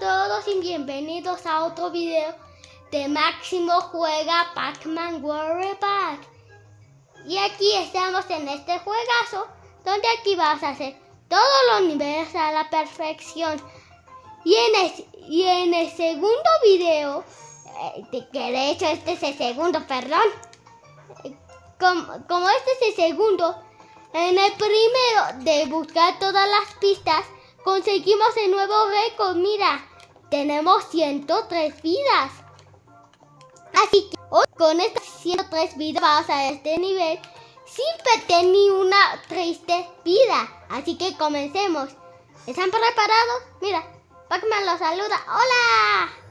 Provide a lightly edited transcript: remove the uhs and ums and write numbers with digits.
todos y bienvenidos a otro video de Máximo Juega Pac-Man World Pack. Y aquí estamos en este juegazo, donde aquí vas a hacer todos los niveles a la perfección. Y en el segundo video, que de hecho este es el segundo, perdón. Como este es el segundo, en el primero de buscar todas las pistas, conseguimos el nuevo récord. Mira, tenemos 103 vidas. Así que hoy con estas 103 vidas vamos a este nivel sin perder ni una triste vida. Así que comencemos. ¿Están preparados? Mira, Pac-Man los saluda. ¡Hola!